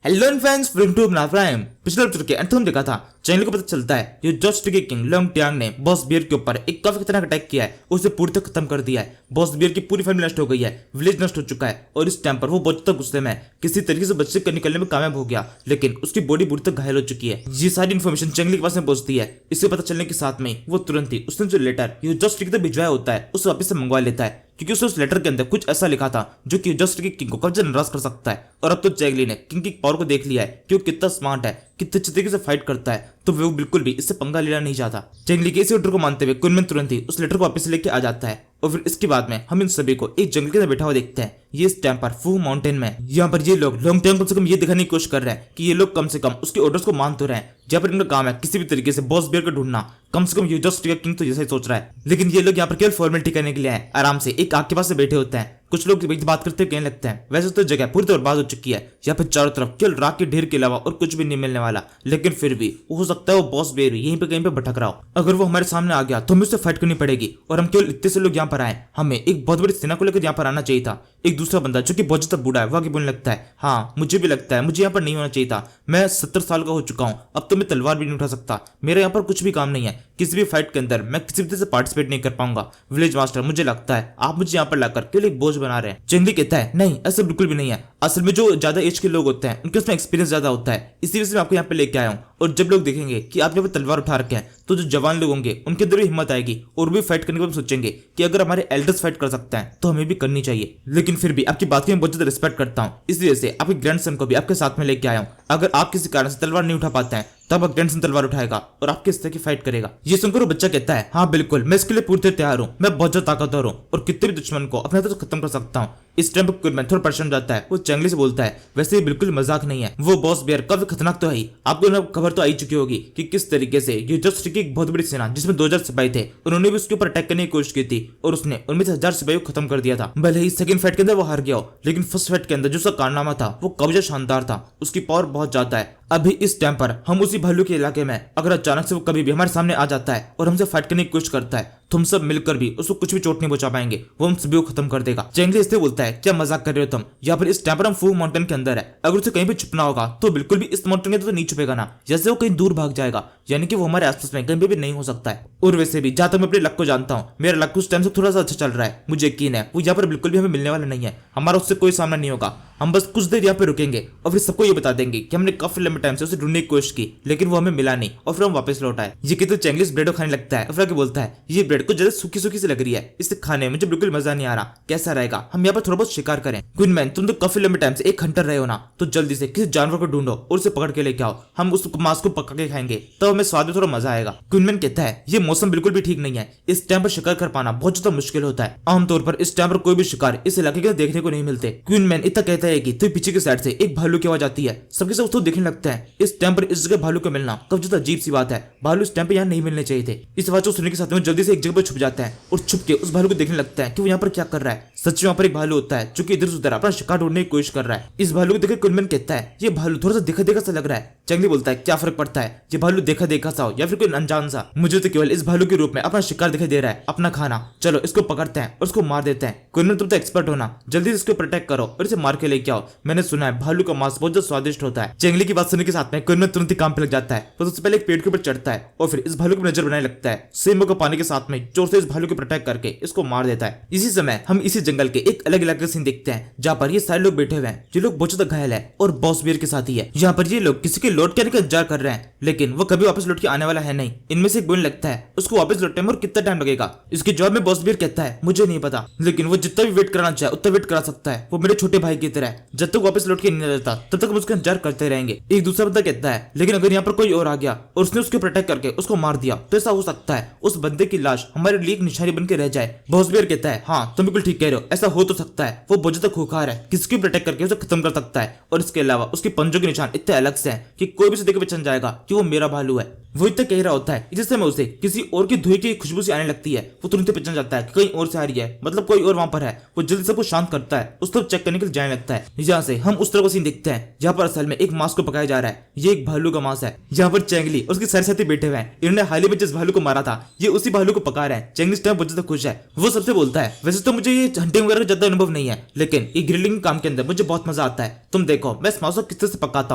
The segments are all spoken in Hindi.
Hello friends, friend to prime. पिछले एपिसोड के अंत में देखा था चैनल को पता चलता है ये जस्ट के किंग लोंग टियांग ने बॉस बियर के ऊपर एक काफी खतरनाक अटैक किया है, उसे पूरी तरह खत्म कर दिया है। बॉस बियर की पूरी फैमिली नष्ट हो गई है, विलेज नष्ट हो चुका है और इस टाइम पर वो बहुत तक गुस्से में किसी तरीके से बच्चे कर निकलने में कामयाब हो गया, लेकिन उसकी बॉडी बुरी तक घायल हो चुकी है। ये सारी इन्फॉर्मेशन चैंगली के पास में पहुंचती है। इसे पता चलने के साथ में वो तुरंत ही उसने जो लेटर ये जस्ट के भिजवाया होता है उसे वापस से मंगवा लेता है, क्योंकि उसने उस लेटर के अंदर कुछ ऐसा लिखा था जो कि जस्ट की किंग को कब्जा नाराज कर सकता है। और अब तो चैंगली ने किंग की पावर को देख लिया है कि वो कितना स्मार्ट है, कितने अच्छे तरीके से फाइट करता है, तो वो बिल्कुल भी इससे पंगा लेना नहीं चाहता। चैंगली के इस ऑर्डर को मानते हुए कुनमेन तुरंत ही उस लेटर को वापस लेके आ जाता है और फिर इसके बाद में हम इन सभी को एक जंगल के अंदर बैठा हुआ देखते हैं। ये इस टाइम पर फू माउंटेन में यहाँ पर ये लोग लॉन्ग टाइम कम से कम ये दिखाने की कोशिश कर रहे हैं कि ये लोग कम से कम उसके ऑर्डर्स को मान तो रहे हैं। जहाँ पर इनका काम है किसी भी तरीके से बॉस बियर को ढूंढना, कम से कम ये जस्ट किंग तो जैसा ही सोच रहा है, लेकिन ये लोग यहाँ पर केवल फॉर्मेलिटी करने के लिए आए। आराम से एक आग के पास से बैठे होते हैं, कुछ लोग बात करते कहने लगते हैं वैसे तो जगह पूरी तरह बर्बाद हो चुकी है, यहाँ पर चारों तरफ केवल राख के ढेर के अलावा और कुछ भी नहीं मिलने वाला, लेकिन फिर भी हो सकता है वो बॉस बियर यहीं पे कहीं पे भटक रहा हो। अगर वो हमारे सामने आ गया तो हमें उससे फाइट करनी पड़ेगी और हम केवल इतने से लोग यहाँ पर आए, हमें एक बहुत बड़ी सेना को लेकर यहाँ पर आना चाहिए था। एक दूसरा बंदा जो कि बहुत ज्यादा बूढ़ा है वो आगे बोलने लगता है, हाँ मुझे भी लगता है मुझे यहाँ पर नहीं होना चाहिए था, मैं 70 साल का हो चुका हूँ, अब तो मैं तलवार भी नहीं उठा सकता, मेरा यहाँ पर कुछ भी काम नहीं है, किसी भी फाइट के अंदर मैं किसी भी तरह से पार्टिसिपेट नहीं कर पाऊंगा। विलेज मास्टर मुझे लगता है आप मुझे यहाँ पर लाकर केवल एक बोझ बना रहे हैं। चैंगली कहता है नहीं ऐसा बिल्कुल भी नहीं है, असल में जो ज्यादा एज के लोग होते हैं उनके उसमें एक्सपीरियंस ज्यादा होता है, इसी वजह से मैं आपको यहाँ पे लेके आया हूँ। और जब लोग देखेंगे कि आप यहाँ पर तलवार उठा रखे हैं तो जो जवान लोग होंगे उनके अंदर भी हिम्मत आएगी और भी फाइट करने के बाद सोचेंगे कि अगर हमारे एल्डर्स फाइट कर सकते हैं तो हमें भी करनी चाहिए। लेकिन फिर भी आपकी बात की मैं बहुत ज्यादा रिस्पेक्ट करता हूँ, इसलिए से आपके ग्रैंडसन को भी आपके साथ में लेके आया हूँ। अगर आप किसी कारण से तलवार नहीं उठा पाते हैं तब ग्रैंडसन तलवार उठाएगा और आपके इस तरह की फाइट करेगा। ये सुनकर वो बच्चा कहता है हाँ बिल्कुल मैं इसके लिए पूरी तरह तैयार हूँ, मैं बहुत ज्यादा ताकतवर हूँ और कितने भी दुश्मन को अपने हाथों से खत्म कर सकता हूँ। इस टाइम पर कुनमेन थोड़ा परेशान जाता है, वो चैंगली से बोलता है वैसे ही बिल्कुल मजाक नहीं है, वो बॉस बियर काफी खतरनाक तो है, आपको खबर तो आई चुकी होगी कि किस तरीके से ये जस्ट की एक बहुत बड़ी सेना जिसमें 2000 सिपाही थे उन्होंने भी उसके ऊपर अटैक करने की कोशिश की थी और उसने उनमें से 1000 सिपाही को खत्म कर दिया था। भले ही सेकंड फाइट के अंदर वो हार गया हो, लेकिन फर्स्ट फाइट के अंदर जो उसका कारनामा था वो काफी शानदार था, उसकी पावर बहुत ज्यादा है। अभी इस टाइम पर हम उसी भालू के इलाके में अगर अचानक से वो कभी भी हमारे सामने आ जाता है और हमसे फाइट करने की कोशिश करता है तो हम सब मिलकर भी उसको कुछ भी चोट नहीं पहुंचा पाएंगे, वो हम सभी को खत्म कर देगा। चैंगली इससे बोलता है क्या मजाक कर रहे हो तुम, यहाँ पर इस टाइम पर हम फू माउंटेन के अंदर है, अगर उसे कहीं भी छुपना होगा तो बिल्कुल भी इस माउंटेन के अंदर तो नहीं छुपेगा ना, जैसे वो कहीं दूर भाग जाएगा, यानी कि वो हमारे आसपास में कहीं भी नहीं हो सकता है। और वैसे भी जहां तक मैं अपने लक को जानता हूँ मेरा लक उस टाइम से थोड़ा सा अच्छा चल रहा है, मुझे यकीन है वो यहाँ पर बिल्कुल भी हमें मिलने वाला नहीं है, हमारा उससे कोई सामना नहीं होगा। हम बस कुछ देर यहाँ पे रुकेंगे और फिर सबको ये बता देंगे कि हमने काफी लंबे टाइम से उसे ढूंढने की कोशिश की लेकिन वो हमें मिला नहीं और फिर हम वापस लौट आए। ये कहते चैंगली ब्रेड को खाने लगता है और फिर बोलता है ये ब्रेड को ज्यादा सूखी सूखी से लग रही है, इसे खाने में मुझे बिल्कुल मजा नहीं आ रहा, कैसा रहेगा हम यहाँ पर थोड़ा बहुत शिकार करें। कुनमेन तुम तो काफी लंबे टाइम से एक हंटर रहे हो ना, तो जल्दी से किसी जानवर को ढूंढो और उसे पकड़ के लेके आओ, हम उस मांस को पका के खाएंगे तब हमें स्वाद में थोड़ा मजा आएगा। कुनमेन कहता है ये मौसम बिल्कुल भी ठीक नहीं है, इस टाइम पर शिकार कर पाना बहुत ज्यादा मुश्किल होता है, आमतौर पर इस टाइम पर कोई भी शिकार इस इलाके के देखने को नहीं मिलते। कुनमेन इतना कहता है कि पीछे की साइड से एक भालू की आवाज आती है, सबके सब उसको देखने लगते हैं। इस टाइम पर इस जगह भालू को मिलना काफी ज्यादा अजीब सी बात है, भालू इस टाइम पे यहाँ नहीं मिलने चाहिए थे। इस आवाज को सुनने के साथ में जल्दी से एक जगह पर छुप जाता है और छुप के उस भालू को देखने लगता है कि वो यहाँ पर क्या कर रहा है। सच में वहाँ पर एक भालू होता है जो कि इधर से उधर अपना शिकार ढूंढने की कोशिश कर रहा है। इस भालू को देखकर कुनमेन कहता है ये भालू थोड़ा सा देखा देखा सा लग रहा है। चैंगली बोलता है क्या फर्क पड़ता है, ये भालू देखा देखा सा हो या फिर कोई अनजान सा, मुझे तो केवल इस भालू के रूप में अपना शिकार दिखाई दे रहा है, अपना खाना, चलो इसको पकड़ते हैं और उसको मार देते हैं। कुनमेन तुम तो एक्सपर्ट हो ना, जल्दी इसको प्रोटेक्ट करो और इसे मार के लेके आओ, मैंने सुना है भालू का मांस बहुत स्वादिष्ट होता है। चैंगली की बात सुनने के साथ में कुनमेन तुरंत ही काम पे लग जाता है, तो सबसे पहले एक पेड़ के ऊपर चढ़ता है और फिर इस भालू को नजर बनाने लगता है, सेम को पानी के साथ में जोर से इस भालू को प्रोटेक्ट करके इसको मार देता है। इसी समय हम इसी जंगल के एक अलग इलाके का सीन देखते हैं जहाँ पर ये सारे लोग बैठे हुए हैं, ये लोग बहुत ज्यादा घायल है और बॉस बियर के साथ ही है। यहाँ पर ये लोग किसी के लौट के आने का इंतजार कर रहे हैं, लेकिन वो कभी वापस लौट के आने वाला है नहीं। इनमें से एक बोलने लगता है उसको वापस लौटने में और कितना टाइम लगेगा, इसके जवाब में बॉस बियर कहता है मुझे नहीं पता, लेकिन वो जितना भी वेट कराना चाहे उतना वेट करा सकता है, वो मेरे छोटे भाई की तरह है, जब तक वापस लौट के नहीं रहता तब तक हम उसका इंतजार करते रहेंगे। एक दूसरा बंदा कहता है लेकिन अगर यहाँ पर कोई और आ गया और उसने उसको प्रोटेक्ट करके उसको मार दिया तो ऐसा हो सकता है उस बंदे की लाश हमारे लिए एक निशानी बन के रह जाए। बॉस बियर कहता है हाँ तुम बिल्कुल ठीक कह रहे हो, ऐसा हो तो सकता है, वो बहुत ज्यादा खूंखार है, किसकी प्रोटेक्ट करके उसे खत्म कर सकता है और इसके अलावा उसके पंजों के निशान इतने अलग से हैं कि कोई भी उसे देख के पहचान जाएगा कि वो मेरा भालू है। वो इतना कह रहा होता है। इस समय उसे किसी और की धुएं की खुशबू से आने लगती है। वो तुरंत पहचान जाता है कि कहीं और से आ रही है, मतलब कोई और वहां पर है। वो जल्दी सबको शांत करता है, उस तरफ चेक करने के लिए जाने लगता है। यहाँ से हम उस तरह का सीन देखते हैं जहाँ पर असल में एक मांस को पकाया जा रहा है। ये एक भालू का मांस है। यहाँ पर चेंगली और उसके सारे साथी बैठे हुए हैं। इन्होंने हाल ही में जिस भालू को मारा था, ये उसी भालू को पका रहा है। चेंगली इस टाइम बहुत ज्यादा खुश है। वो सबसे बोलता है, वैसे तो मुझे ये हंटिंग वगैरह का ज्यादा अनुभव नहीं है, लेकिन ये ग्रिलिंग काम के अंदर मुझे बहुत मजा आता है। तुम देखो मैं इस मांस को किस तरह से पकाता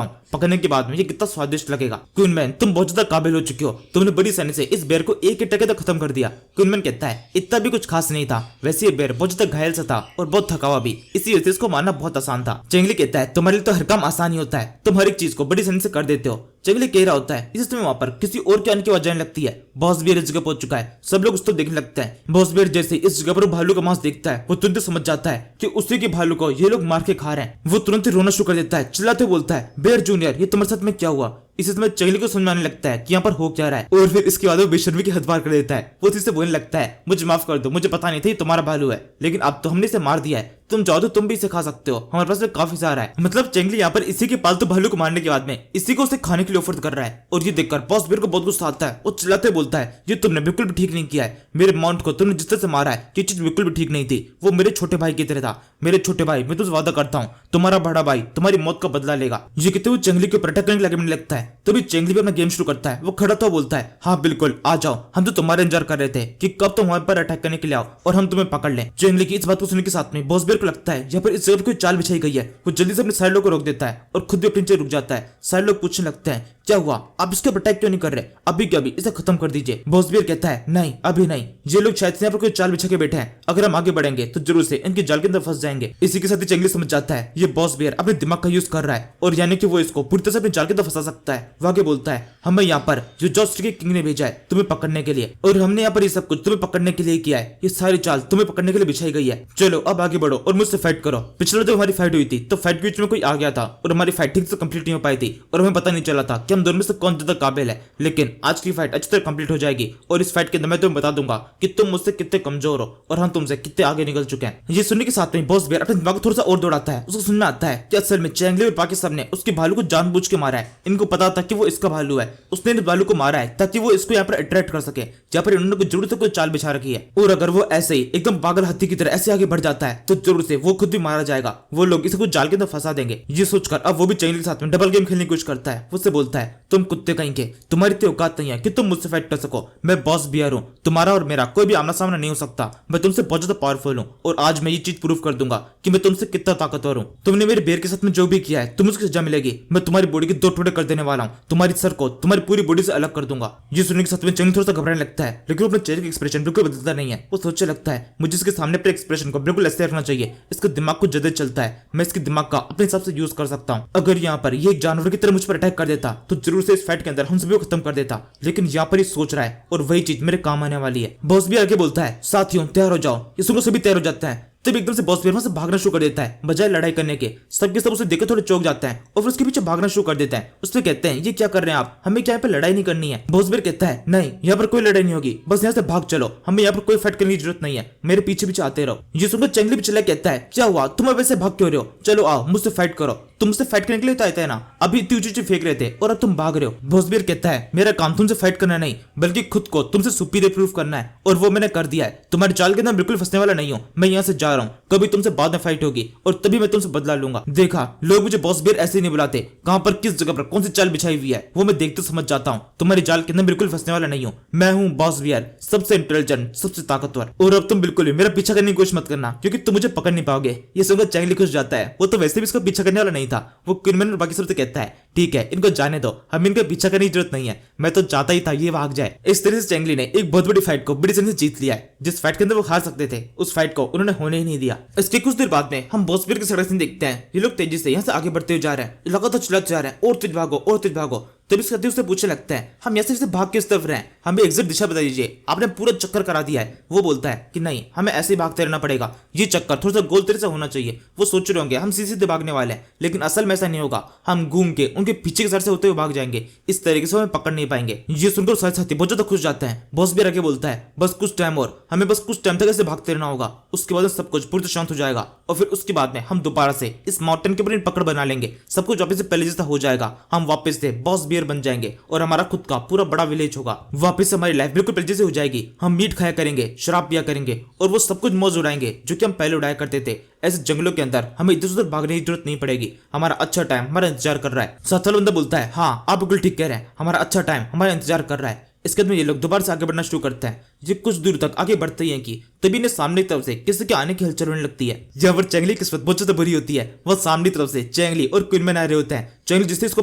हूँ, पकने के बाद में ये कितना स्वादिष्ट लगेगा। क्वीनमैन तुम बहुत ज्यादा काबिल हो चुके हो, तुमने बड़ी आसानी से इस बेर को एक ही टके तक खत्म कर दिया। क्वीनमैन कहता है इतना भी कुछ खास नहीं था, वैसे ये बेर बहुत ज्यादा घायल सा था और बहुत थका हुआ भी, इसी वजह से इसको मारना बहुत आसान था। चेंगली कहता है तुम्हारे लिए तो हर काम आसान ही होता है, तुम हर एक चीज को बड़ी आसानी से कर देते हो। चेंगली कह रहा होता है। इस समय वहां पर किसी और के आने की आवाज आने लगती है। बॉस बियर इस जगह पहुंच चुका है। सब लोग उसको देखने लगते हैं। बॉस बियर जैसे इस जगह पर भालू का मांस देखता है, वो तुरंत समझ जाता है कि उसी के भालू को ये लोग मार के खा रहे हैं। वो तुरंत ही रोना शुरू कर देता है, चिल्लाते बोलता है बियर जूनियर ये तुम्हारे साथ में क्या हुआ। इसी समय चेंगली को समझ में आने लगता है कि यहाँ पर हो क्या रहा है, और फिर इसके बाद वो बेशर्मी की हद पार कर देता है। वो इससे बोलने लगता है मुझे माफ कर दो, मुझे पता नहीं था ये तुम्हारा भालू है, लेकिन अब तो हमने इसे मार दिया है। तुम चाहो तो तुम भी इसे खा सकते हो, हमारे पास में काफी सारा है। मतलब चेंगली यहाँ पर इसी के पालतू भालू को मारने के बाद में इसी को उसे खाने के लिए ऑफर कर रहा है। और ये देखकर बॉस बियर को बहुत गुस्सा आता है। वो चिल्लाते बोलता है ये तुमने बिल्कुल भी ठीक नहीं किया है। मेरे माउंट को तुमने जिस तरह से मारा है ये चीज बिल्कुल भी ठीक नहीं थी। वो मेरे छोटे भाई की तरह था। मेरे छोटे भाई, मैं तुझसे वादा करता हूँ तुम्हारा बड़ा भाई तुम्हारी मौत का बदला लेगा। ये कहते हुए चेंगली के ऊपर अटैक करने लगने लगता है। तभी चेंगली भी अपना गेम शुरू करता है। वो खड़ा तो बोलता है हाँ बिल्कुल आ जाओ, हम तो तुम्हारे इंतजार कर रहे थे कि कब तुम हमारे पर अटैक करने के लिए आओ और हम तुम्हें पकड़ लें। चेंगली की इस बात को सुनने के साथ में बॉस बियर को लगता है यहाँ पर इस जगह कोई चाल बिछाई गई है। वो जल्दी से अपने सारे लोग को रोक देता है और खुद भी अपने नीचे रुक जाता है। सारे लोग पूछने लगते हैं क्या हुआ, आप इसके ऊपर अटैक क्यों नहीं कर रहे, अभी क्या अभी इसे खत्म कर दीजिए। बॉस बियर कहता है नहीं अभी नहीं, ये लोग शायद यहाँ पर कोई चाल बिछा के बैठे हैं, अगर हम आगे बढ़ेंगे तो जरूर से इनके जाल के अंदर फंस जाएंगे। इसी के साथ ही चेंगली समझ जाता है ये बॉस बियर अपने दिमाग का यूज कर रहा है और यानी कि वो इसको पूरी तरह से अपने जाल के अंदर फंसा सकता है। वो आगे बोलता है हमें यहाँ पर जो जॉस्ट के किंग ने भेजा है तुम्हें पकड़ने के लिए, और हमने यहाँ पर ये सब कुछ तुम्हें पकड़ने के लिए किया है। ये सारी चाल तुम्हें पकड़ने के लिए बिछाई गई है। चलो अब आगे बढ़ो और मुझसे फाइट करो। पिछले जब हमारी फाइट हुई थी तो फाइट के बीच में कोई आ गया था और हमारी फाइट ठीक से कंप्लीट नहीं हो पाई थी और हमें पता नहीं चला था कि हम दोनों में से कौन ज्यादा काबिल है। लेकिन आज की फाइट अच्छी तरह कंप्लीट हो जाएगी और इस फाइट के अंदर मैं तुम्हें बता दूंगा कि तुम मुझसे कितने कमजोर हो और हम तुमसे कितने आगे निकल चुके हैं। ये सुनने के साथ में बॉस बियर अपने दिमाग को थोड़ा सा और दौड़ाता है। उसको सुनने आता है कि असल में चेंगली और बाकी सब ने उसके भालू को जानबूझ के मारा है। इनको पता था कि वो इसका भालू है, उसने इस भालू को मारा है ताकि वो इसको यहाँ पर अट्रैक्ट कर सके जहाँ पर इन्होंने कुछ जरूरत से कोई चाल बिछा रखी है। और अगर वो ऐसे ही एकदम पागल हाथी की तरह ऐसे आगे बढ़ जाता है तो जरूर से वो खुद भी मारा जाएगा। वो लोग इसे कुछ जाल के अंदर फंसा देंगे। ये सोचकर अब वो भी चेंगली के साथ में डबल गेम खेलने की कोशिश करता है। उससे बोलता है तुम कुत्ते कहीं के, तुम्हारी इतनी औकात नहीं है कि तुम मुझसे फाइट कर सको। मैं बॉस बियर हूँ, तुम्हारा और मेरा कोई भी आमना सामना नहीं हो सकता। मैं तुमसे बहुत ज्यादा पावरफुल हूँ और आज मैं ये चीज प्रूव कर दूंगा कि मैं तुमसे कितना ताकतवर हूँ। तुमने मेरे बेर के साथ में जो भी किया है तुम्हें उसकी सजा मिलेगी। मैं तुम्हारी बॉडी के दो टुकड़े कर देने वाला हूँ, तुम्हारी सर को तुम्हारी पूरी बॉडी से अलग कर दूंगा। ये सुनने के साथ में चेंगली थोड़ा सा घबराने लगता है, लेकिन वो अपने चेहरे का एक्सप्रेशन बिल्कुल बदलता नहीं है। वो सोचने लगता है मुझे इसके सामने अपने एक्सप्रेशन को बिल्कुल ऐसे रखना चाहिए, इसका दिमाग को ज्यादा चलता है, मैं इसके दिमाग का अपने हिसाब से यूज कर सकता हूँ। अगर यहाँ पर ये एक जानवर की तरह मुझ पर अटैक कर देता तो जरूर से इस फाइट के अंदर हम सभी को खत्म कर देता, लेकिन यहाँ पर ये सोच रहा है और वही चीज मेरे काम आने वाली है। बॉस भी आगे बोलता है साथियों तैयार हो जाओ। ये सुनो सभी तैयार हो जाते हैं। तब एकदम से बॉस बियर वहां से भागना शुरू कर देता है बजाय लड़ाई करने के। सबके सब उसे देखकर थोड़े चौंक जाते हैं और फिर उसके पीछे भागना शुरू कर देता है। उससे कहते हैं ये क्या कर रहे हैं आप, हमें क्या यहाँ पे लड़ाई नहीं करनी है। बॉस बियर कहता है नहीं यहाँ पर कोई लड़ाई नहीं होगी, बस यहाँ से भाग चलो, हमें यहाँ पर कोई फाइट करने की जरूरत नहीं है, मेरे पीछे पीछे आते रहो। ये सुनकर चेंगली भी चिल्ला कहता है क्या हुआ, तुम अब ऐसे भाग क्यों रहे हो, चलो आओ मुझसे फाइट करो। तुम मुझसे फाइट करने के लिए तो आए थे ना, अभी इतनी ऊंची फेंक रहे थे और अब तुम भाग रहे हो। बॉस बियर कहता है मेरा काम तुमसे फाइट करना नहीं बल्कि खुद को तुमसे सुपीरियर प्रूफ करना है और वो मैंने कर दिया है। तुम्हारे चाल के अंदर बिल्कुल फंसने वाला नहीं हूँ, मैं यहाँ से जा रहा हूँ, कभी तुमसे बाद में फाइट होगी और तभी मैं तुमसे बदला लूंगा। देखा लोग मुझे बॉस बियर ऐसे नहीं बुलाते, कहां पर किस जगह पर कौन सी चाल बिछाई हुई है वो मैं देखते समझ जाता हूँ। तुम्हारी जाल के अंदर बिल्कुल फंसने वाला नहीं हूँ, मैं हूँ बॉस बियर, सबसे इंटेलिजेंट सबसे ताकतवर। और अब तुम बिल्कुल भी मेरा पीछा करने की कोशिश मत करना क्योंकि तुम मुझे पकड़ नहीं पाओगे। ये सुनकर चेंगली खुश जाता है, वो तो वैसे भी इसका पीछा करने वाला नहीं था। वो क्वीनमैन और बाकी सबसे कहता है ठीक है इनको जाने दो, हम इनका पीछा करने की जरूरत नहीं है, मैं तो चाहता ही था ये भाग जाए। इस तरह से चेंगली ने एक बहुत बड़ी फाइट को बड़ी से जीत लिया है। जिस फाइट के अंदर वो हार सकते थे उस फाइट को उन्होंने होने ही नहीं दिया। इसके कुछ देर बाद में हम बॉस बियर के सड़क सीन देखते हैं। ये लोग तेजी से यहाँ से आगे बढ़ते हुए जा रहे हैं, लगातार चिल्लाते जा रहे हैं और तेज भागो और तेज भागो। तभी इसका उससे पूछने लगता है हम यहाँ से भाग किस तरफ रहे हैं, हमें एग्जैक्ट दिशा बता दीजिए, आपने पूरा चक्कर करा दिया है। वो बोलता है कि नहीं हमें ऐसे ही भागते रहना पड़ेगा, ये चक्कर थोड़ा सा गोल तेरे से होना चाहिए। वो सोच रहे होंगे हम सीधे सीधे भागने वाले हैं, लेकिन असल में ऐसा नहीं होगा, हम घूम के उनके पीछे के साइड से होते हुए भाग जाएंगे, इस तरीके से हमें पकड़ नहीं पाएंगे। ये सुनकर सारे साथी बहुत ज्यादा खुश जाते हैं। बॉस भी आगे बोलता है बस कुछ टाइम और, हमें बस कुछ टाइम तक ऐसे भागते रहना होगा, उसके बाद सब कुछ पूरी शांत हो जाएगा और फिर उसके बाद में हम दोबारा से इस माउंटेन के ऊपर पकड़ बना लेंगे, सब कुछ वापस से पहले जैसा हो जाएगा, हम वापस से बॉस बियर बन जाएंगे और हमारा खुद का पूरा बड़ा विलेज होगा। वापस हमारी लाइफ बिल्कुल पहले जैसे हो जाएगी। हम मीट खाया करेंगे, शराब पिया करेंगे और वो सब कुछ मौज उड़ाएंगे जो कि हम पहले उड़ाया करते थे। ऐसे जंगलों के अंदर हमें इधर उधर भागने की जरूरत नहीं पड़ेगी। हमारा अच्छा टाइम हमारा इंतजार कर रहा है। साथ वाला बंदा बोलता है, हाँ आप बिल्कुल ठीक कह रहे हैं, हमारा अच्छा टाइम हमारा इंतजार कर रहा है। इसके बाद में ये लोग दोबारा से आगे बढ़ना शुरू करते हैं। ये कुछ दूर तक आगे बढ़ते ही हैं कि तभी इन्हें सामने की तरफ से किसी के आने की हलचल होने लगती है। यहाँ पर चेंगली की किस्मत बहुत ज्यादा बुरी होती है। वह सामने की तरफ से चेंगली और क्वीनमैन आ रहे होते हैं। चेंगली जिससे इसको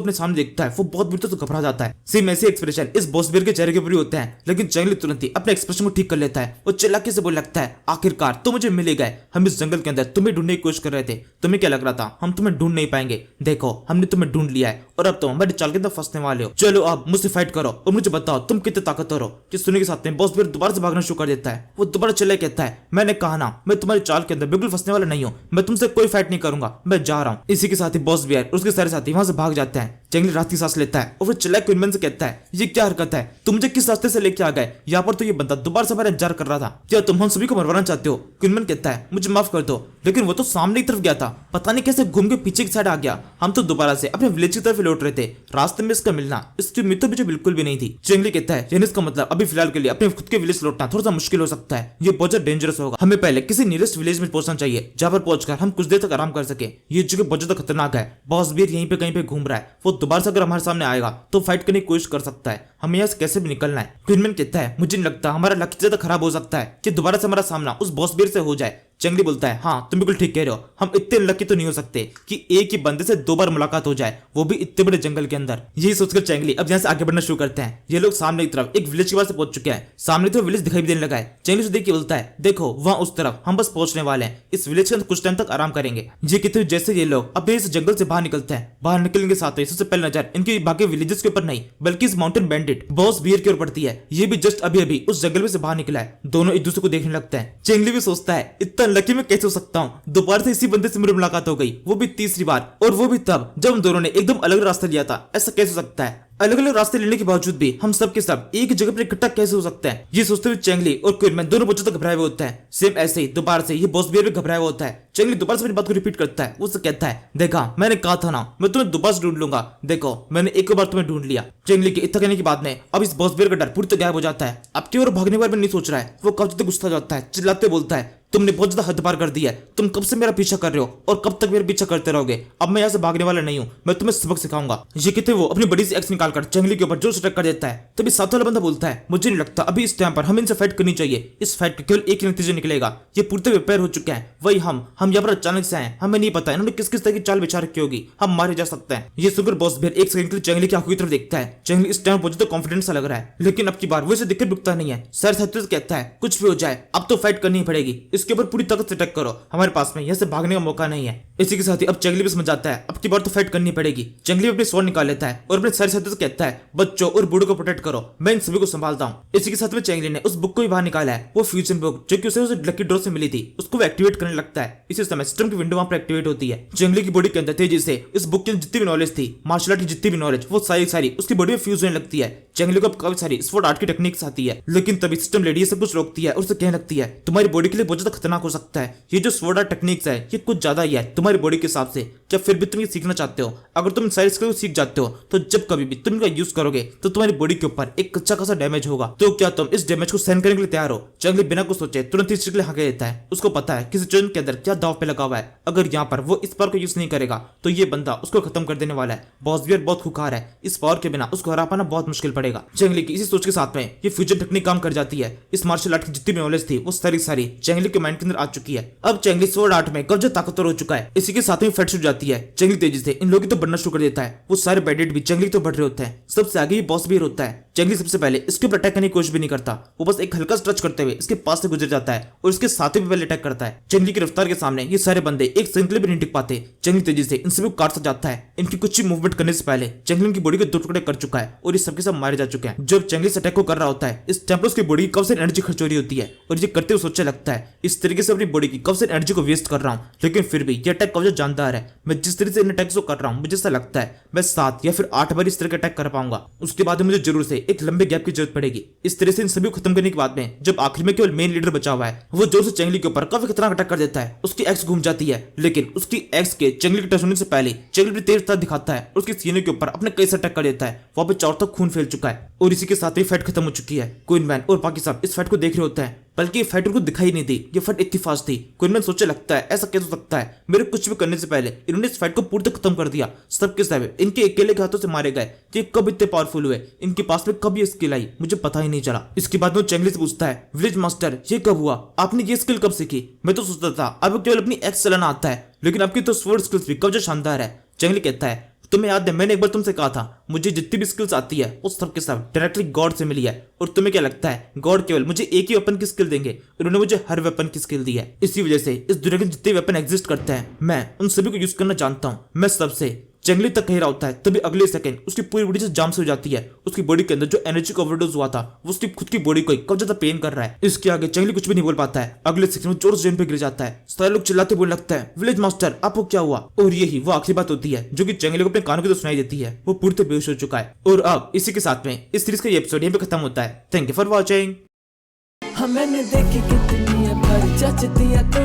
अपने सामने देखता है वो बहुत बुरी तरह से घबरा जाता है। सेम ऐसे एक्सप्रेशन इस बॉस बियर के चेहरे के ऊपर होते हैं, लेकिन चेंगली तुरंत ही अपने एक्सप्रेशन को ठीक कर लेता है और चिल्लाके से बोलने लगता है, आखिरकार तुम मुझे मिले गए। हम इस जंगल के अंदर तुम्हें ढूंढने की कोशिश कर रहे थे। तुम्हें क्या लग रहा था हम तुम्हें ढूंढ नहीं पाएंगे? देखो हमने तुम्हें ढूंढ लिया है और अब तुम हमारे चाल के अंदर फंसने वाले हो। चलो अब मुझसे फाइट करो और मुझे बताओ तुम कितने ताकतवर हो। कि सुनने के साथ में बॉस बियर दोबारा से भागना शुरू कर देता है। वो दोबारा चले कहता है, मैंने कहा ना मैं तुम्हारी चाल के अंदर बिल्कुल फंसने वाला नहीं हूँ। मैं तुमसे कोई फाइट नहीं करूंगा, मैं जा रहा हूँ। इसी के साथ ही बॉस बियर और उसके सारे साथी वहां से भाग जाते हैं। चेंगली रात की सांस लेता है और फिर चिल्ला क्वीनमैन से कहता है, ये क्या हरकत है? तुम मुझे किस रास्ते से लेके आ गए? यहाँ पर तो ये बंदा दोबारा से हमारा इंतजार कर रहा था। क्या तुम हम सभी को मरवाना चाहते हो? क्वीनमैन कहता है, मुझे माफ कर दो, लेकिन वो तो सामने की तरफ गया था, पता नहीं कैसे घूम के पीछे की साइड आ गया। हम तो दोबारा से अपने विलेज की तरफ लौट रहे थे। रास्ते में इसका मिलना इसकी उम्मीद तो मुझे बिल्कुल भी नहीं थी। चेंगली कहता है, यानी इसका मतलब अभी फिलहाल के लिए अपने खुद के विलेज लौटना थोड़ा सा मुश्किल हो सकता है। ये बहुत ज्यादा डेंजरस होगा। हमें पहले किसी नियरेस्ट विलेज में पहुंचना चाहिए जहां पर पहुंचकर हम कुछ देर तक आराम कर सके। ये जगह बहुत ज्यादा खतरनाक है। बॉस बियर यहीं पे कहीं पे घूम रहा है। वो दोबारा से अगर हमारे सामने आएगा तो फाइट करने की कोशिश कर सकता है। हमें यहाँ से कैसे भी निकलना है। क्वीनमैन कहता है, मुझे नहीं लगता हमारा लक ज्यादा खराब हो सकता है कि दोबारा से हमारा सामना उस बॉस बियर से हो जाए। चेंगली बोलता है, हाँ तुम बिल्कुल ठीक कह रहे हो, हम इतने लकी तो नहीं हो सकते कि एक ही बंदे से 2 बार मुलाकात हो जाए, वो भी इतने बड़े जंगल के अंदर। यही सोचकर चेंगली अब यहाँ से आगे बढ़ना शुरू करते हैं। ये लोग सामने की तरफ एक विलेज के पास पहुंच चुके हैं। सामने तो विलेज दिखाई भी देने लगा है। चेंगली से देख के बोलता है, देखो वहां उस तरफ हम बस पहुंचने वाले हैं। इस विलेज के अंदर कुछ टाइम तक आराम करेंगे। ये कहते हुए जैसे ये लोग अपने इस जंगल से बाहर निकलते हैं, बाहर निकलने के साथ ही सबसे पहले नजर इनकी बाकी विलेजेस के ऊपर नहीं बल्कि इस माउंटेन बैंडिट बॉस बियर की ओर पड़ती है। ये भी जस्ट अभी अभी उस जंगल में से बाहर निकला है। दोनों एक दूसरे को देखने लगते हैं। चेंगली भी सोचता है, इतना लकी मैं कैसे हो सकता हूँ? दोबारा से इसी बंदे से मेरी मुलाकात हो गई, वो भी तीसरी बार, और वो भी तब जब हम दोनों ने एकदम अलग रास्ता लिया था। ऐसा कैसे हो सकता है? अलग अलग रास्ते लेने के बावजूद भी हम सब के सब एक जगह पर इकट्ठा कैसे हो सकते हैं? ये सोचते हुए चेंगली और क्वीनमैन दोनों बच्चों तक घबराए हुए होते हैं। सेम ऐसे ही दोबारा से ये बॉस बियर भी घबराया हुआ होता है। चेंगली दोबारा से मेरी बात को रिपीट करता है। वो उससे कहता है, देखा मैंने कहा था ना मैं तुम्हें दोबारा से ढूंढ लूंगा। देखो मैंने एक बार तुम्हें ढूंढ लिया। चेंगली के इतना कहने के बाद में अब इस बॉस बियर का डर पूरी तरह गायब हो जाता है। अब की ओर भागने बारे में नहीं सोच रहा है। वो काफी ज्यादा गुस्सा जाता है, चिल्लाते बोलता है, तुमने बहुत ज्यादा हद पार कर दी है। तुम कब से मेरा पीछा कर रहे हो और कब तक मेरा पीछा करते रहोगे? अब मैं यहाँ से भागने वाला नहीं हूँ, मैं तुम्हें सबक सिखाऊंगा। ये कहते वो अपनी बड़ी सी एक्स निकालकर चेंगली के ऊपर जोर से अटैक कर देता है। तभी साथ वाला बंदा बोलता है, मुझे नहीं लगता अभी इस टाइम पर हम इनसे फाइट करनी चाहिए। इस फाइट का केवल एक ही नतीजा निकलेगा, ये पूरी तरह प्रिपेयर हो चुके हैं। वही हम यहाँ पर अचानक से आए, हमें नहीं पता इन्होंने किस किस तरह की चाल विचार की होगी, हम मारे जा सकते हैं। ये सुगर बॉस बियर एक सेकंड के लिए चेंगली की आंखों की तरफ देखता है। चेंगली इस टाइम बहुत कॉन्फिडेंस सा लग रहा है, लेकिन अब की बार वो इसे दिक्कत रुकता नहीं है। सर साथियों से कहता है, कुछ भी हो जाए अब तो फाइट करनी ही पड़ेगी, इसके ऊपर पूरी ताकत से अटैक करो, हमारे पास में यहाँ से भागने का मौका नहीं है। इसी के साथ ही अब चेंगली भी समझ जाता है अब की बार तो फाइट करनी पड़ेगी। चेंगली अपने स्वॉर्ड निकाल लेता है और अपने सारे साथियों से कहता है, बच्चों और बूढ़ों को प्रोटेक्ट करो, मैं इन सभी को संभालता हूँ। इसी के साथ में चेंगली ने उस बुक को भी बाहर निकाला है। वो फ्यूजन बुक जो कि उसे लकी ड्रॉ से मिली थी, उसको वो एक्टिवेट करने लगता है। इसी समय सिस्टम की विंडो वहां पर एक्टिवेट होती है। चेंगली की बॉडी के अंदर तेजी से इस बुक की जितनी भी नॉलेज थी, मार्शल आर्ट की जितनी भी नॉलेज, वो सारी उसकी बॉडी में फ्यूज होने लगती है। चेंगली को काफी सारी स्वॉर्ड आर्ट की टेक्निक्स आती है, लेकिन तभी सिस्टम लेडी सब कुछ रोकती है और उसे कहने लगती है, तुम्हारी बॉडी के लिए बहुत ज्यादा खतरनाक हो सकता है। ये जो स्वॉर्ड आर्ट टेक्निक्स है ये कुछ ज्यादा ही है तुम्हारी बॉडी के हिसाब से। क्या फिर भी तुम ये सीखना चाहते हो? अगर तुम सारी स्किल सीख जाते हो तो जब कभी भी तुम इनका यूज करोगे तो तुम्हारी बॉडी के ऊपर एक कच्चा खासा डैमेज होगा। तो क्या तुम इस डैमेज को सहन करने के लिए तैयार हो? चेंगली बिना कुछ सोचे तुरंत इस के लिए हाँ कह देता है। उसको पता है कि सिचुएशन के अंदर क्या दाव पे लगा हुआ है। अगर यहाँ पर वो इस पावर को यूज नहीं करेगा तो ये बंदा उसको खत्म कर देने वाला है। बॉस बियर बहुत खुखार है, इस पावर के बिना उसको हरा पाना बहुत मुश्किल पड़ेगा। चेंगली की इसी सोच के साथ में ये फ्यूजन टेक्निक काम कर जाती है। इस मार्शल आर्ट की जितनी भी नॉलेज थी वो सारी चेंगली के माइंड के अंदर आ चुकी है। अब चेंगली स्वॉर्ड आर्ट में कब्जा ताकतवर हो चुका है। इसी के साथ में फाइट शुरू जाती है। चेंगली तेजी से इन लोगों की तो बढ़ना शुरू कर देता है। वो सारे बैडेड भी चेंगली तो बढ़ रहे होते हैं। सबसे आगे ही बॉस बियर होता है। चेंगली सबसे पहले इसके ऊपर अटैक करने की कोशिश भी नहीं करता, वो बस एक हल्का टच करते हुए इसके पास से गुजर जाता है और इसके साथ भी पहले अटैक करता है। चेंगली की रफ्तार के सामने ये सारे बंदे एक सेकंड के लिए भी नहीं टिक पाते। चेंगली तेजी से इन सभी को काट जाता है। इनकी कुछ ही मूवमेंट करने से पहले चेंगली की बॉडी के 2 टुकड़े कर चुका है और ये सबके सब मारे जा चुके हैं। जब चेंगली इस अटैक को कर रहा होता है इस टाइम पर उसकी बॉडी की कब से एनर्जी खर्च हो रही होती है और ये करते हुए सोचने लगता है, इस तरीके से अपनी बॉडी की कब से एनर्जी को वेस्ट कर रहा हूँ, लेकिन फिर भी ये अटैक कब जानदार है। मैं जिस तरीके से इन अटैक्स को कर रहा हूँ मुझे ऐसा लगता है मैं 7 या फिर 8 बार इस तरह के अटैक कर पाऊंगा। उसके बाद मुझे जरूर से एक लंबे गैप की जरूरत पड़ेगी। इस तरह से इन सभी को खत्म करने के बाद में जब आखिर में केवल मेन लीडर बचा हुआ है, वो जोर से चेंगली के ऊपर काफी खतरनाक अटैक कर देता है। उसकी एक्स घूम जाती है, लेकिन उसकी एक्स के चेंगली के टच होने से पहले चेंगली अपनी तेज ताकत दिखाता है और उसके सीने के ऊपर अपने कई से अटैक कर देता है। वहां पे चारों तरफ खून फैल चुका है और इसी के साथ ही फाइट खत्म हो चुकी है। क्वीन मैन और बाकी सब इस फाइट को देख रहे होते हैं, बल्कि ये फाइट उनको दिखाई नहीं दी। ये फाइट इतनी फास्ट थी, क्वीन मैन सोचने लगता है ऐसा कैसे हो सकता है, मेरे कुछ भी करने से पहले इन्होंने इस फाइट को पूरी तरह खत्म कर दिया। सबके सब इनके अकेले के हाथों से मारे गए। ये कब इतने पावरफुल हुए, इनके पास में कब ये स्किल आई, मुझे पता ही नहीं चला। इसके बाद वो चेंगली से पूछता है, विलेज मास्टर ये कब हुआ, आपने ये स्किल कब सीखी? मैं तो सोचता था आपको केवल अपनी एक्स चलाना आता है, लेकिन आपकी तो स्वॉर्ड स्किल्स भी कब जो शानदार है। चेंगली कहता है, तुम्हें याद है मैंने एक बार तुमसे कहा था मुझे जितनी भी स्किल्स आती है वो सब के सब डायरेक्टली गॉड से मिली है, और तुम्हें क्या लगता है गॉड केवल मुझे एक ही वेपन की स्किल देंगे? उन्होंने मुझे हर वेपन की स्किल दी है। इसी वजह से इस दुनिया के जितने वेपन एग्जिस्ट करते हैं मैं उन सभी को यूज करना जानता हूँ। मैं सबसे चेंगली तक कह रहा होता है, तभी अगले सेकंड उसकी पूरी बॉडी से जाम से हो जाती है। उसकी बॉडी के अंदर जो एनर्जी का ओवरडोज हुआ था वो उसकी खुद की बॉडी को कब ज्यादा पेन कर रहा है। इसके आगे चेंगली कुछ भी नहीं बोल पाता है। अगले सेकंड में जोर से जमीन पे गिर जाता है। सारे लोग चिल्लाते बोलने लगता है, विलेज मास्टर आपको क्या हुआ? और यही वो आखिरी बात होती है जो कि चेंगली को अपने कानों की तो सुनाई देती है। वो पूरी तरह बेहोश हो चुका है। और अब इसी के साथ में इस सीरीज का ये एपिसोड यहीं पे खत्म होता है। Thank you for watching. मैंने देखी कितनी है पर जचती है तू,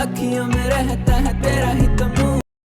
अखियों में रहता है तेरा ही तुम